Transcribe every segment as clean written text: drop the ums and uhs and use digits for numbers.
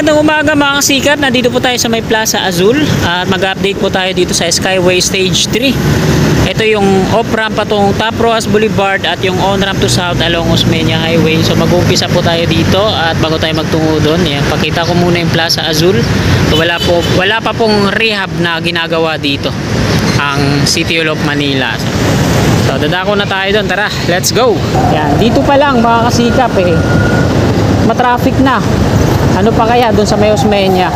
magandang umaga mga kasikap. Nandito po tayo sa may Plaza Azul at mag-update po tayo dito sa Skyway Stage 3. Ito yung off-ramp patungong Top Roas Boulevard at yung on-ramp to south along Osmeña Highway. So mag-uumpisa po tayo dito at bago tayo magtungo doon, yan, pakita ko muna yung Plaza Azul. So, wala pa pong rehab na ginagawa dito ang City Hall of Manila. So dadako na tayo doon. Tara, let's go. Yan, dito pa lang mga kasikap matraffic na. Ano pa kaya doon sa may Osmeña?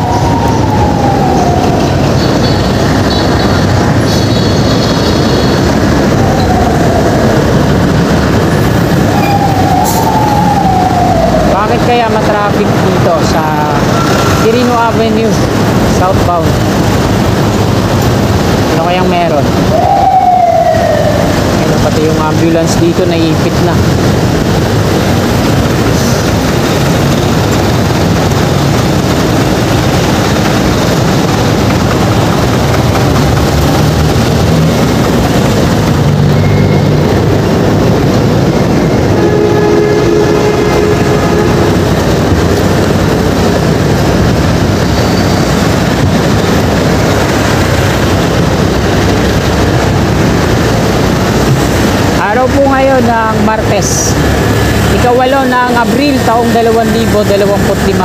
Bakit kaya matraffic dito sa Quirino Avenue southbound? Ano kayang meron? Ano, pati yung ambulance dito naiipit na. Araw po ngayon ng Martes, ika-8 ng Abril taong 2025.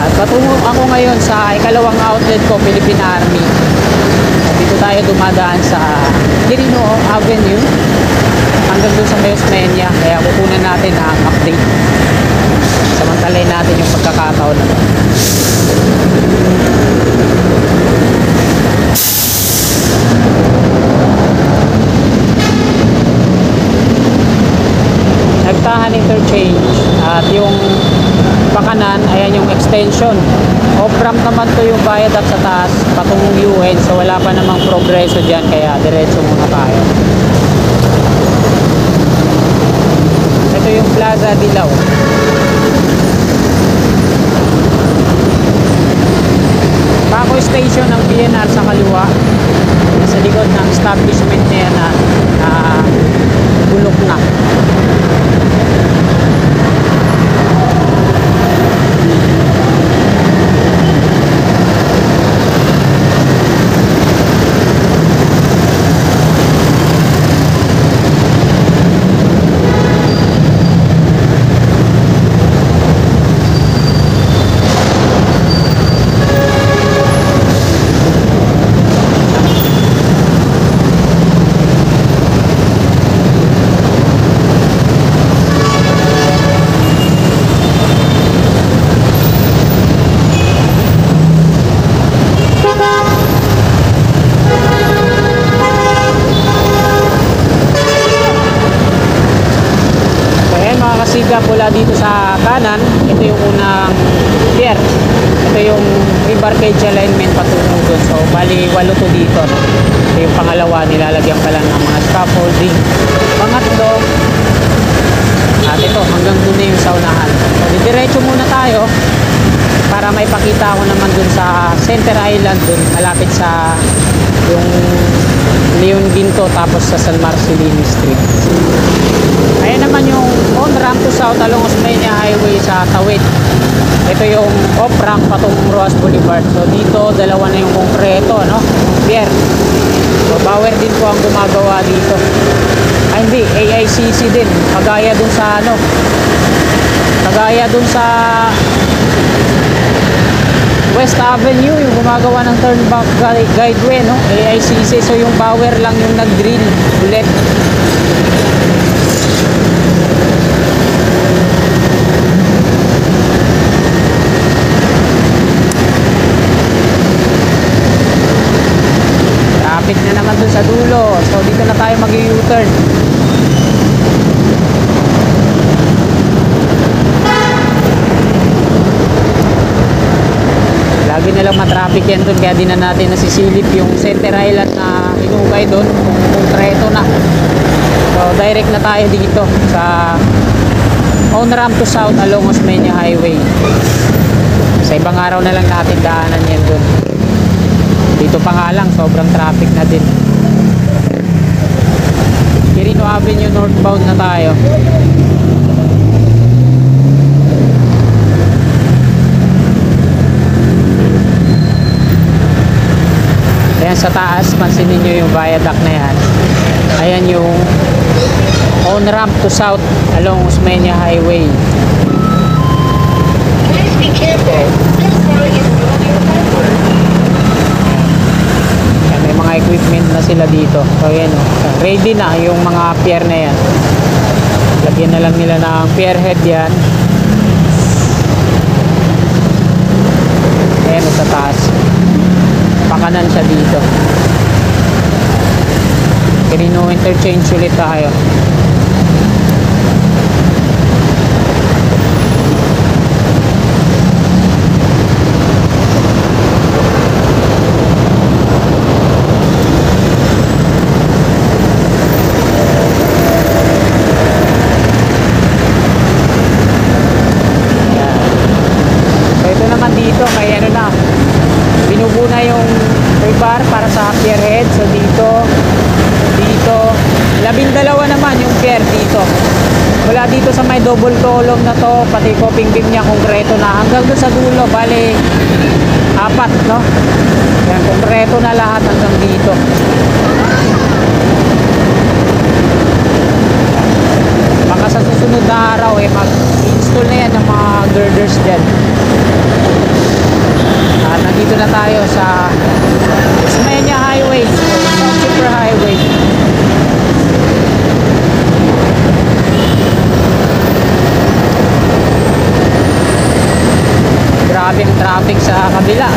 At patungo ako ngayon sa ikalawang outlet ko, Philippine Army. Dito tayo dumadaan sa Quirino Avenue hanggang doon sa may Osmeña. Kaya kukunan natin ang update. Samantalay natin yung pagkakataon na to. Nagtahan interchange at yung pakanan, ayan yung extension. Off-ramp naman to yung viaduct sa taas patungong UN, so wala pa namang progreso dyan, kaya diretso muna tayo. Ito yung Plaza Dilaw. Paco Station ng PNR sa kaliwa, sa likod ng establishment na yan na bulok na. Mula dito sa kanan, ito yung unang pier. Ito yung rebarcage alignment patungo doon. So bali 8 to dito, no? Ito yung pangalawa, nilalagyan pa lang ng mga scaffolding. Pangatlo, at ito hanggang doon na yung saunahan. So diretso muna tayo para may pakita ko naman doon sa Center Island, doon malapit sa yung Leon Ginto, tapos sa San Marcelino Street. Ayan naman yung on-ramp to south along Osmeña Highway sa Tawid. Ito yung off-ramp patungong Roas Boulevard. So dito, dalawa na yung konkreto, no? Pier. So Bauer din po ang gumagawa dito. Ay hindi, AICC din. Kagaya dun sa West Avenue, yung gumagawa ng turn-back guideway, no? AICC. So yung Bauer lang yung nag-drill ulit. Traffic na naman dun sa dulo. So dito na tayo mag-U-turn. Lagi na lang matraffic yan dun, kaya di na natin nasisilip yung Center Island na inugay dun kung konkreto na. So direct na tayo dito sa on-ramp to south along Osmeña Highway. Sa ibang araw na lang natin daanan yan dun. Dito pa nga lang, sobrang traffic na din. Quirino Avenue northbound na tayo. Ayan sa taas, pansinin nyo yung viaduct na yan. Ayan yung on-ramp to south along Osmeña Highway. Please be careful. This car is moving forward. Ayan, may mga equipment na sila dito. So ayan o, ready na yung mga pier na yan. Lagyan na lang nila ng pier head yan. Ayan o, sa taas. Pakanan siya dito. Quirino interchange ulit tayo. Dito kay ano na, binubo na yung rebar para sa pier head. So dito 12 naman yung pier dito. Wala dito sa may double column na to, pati coping beam niya konkreto na hanggang doon sa dulo, bali 4, no? Yan, konkreto na lahat hanggang dito. Baka sa susunod na araw mag-install na yan ng mga girders dyan. At nandito na tayo sa Osmeña Highway, South Super Highway. Grabe ang traffic sa kabila.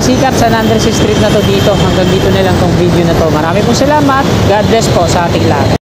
Sikat San Andres Street na to dito. Hanggang dito na lang tong video na to. Marami pong salamat. God bless po sa ating lahat.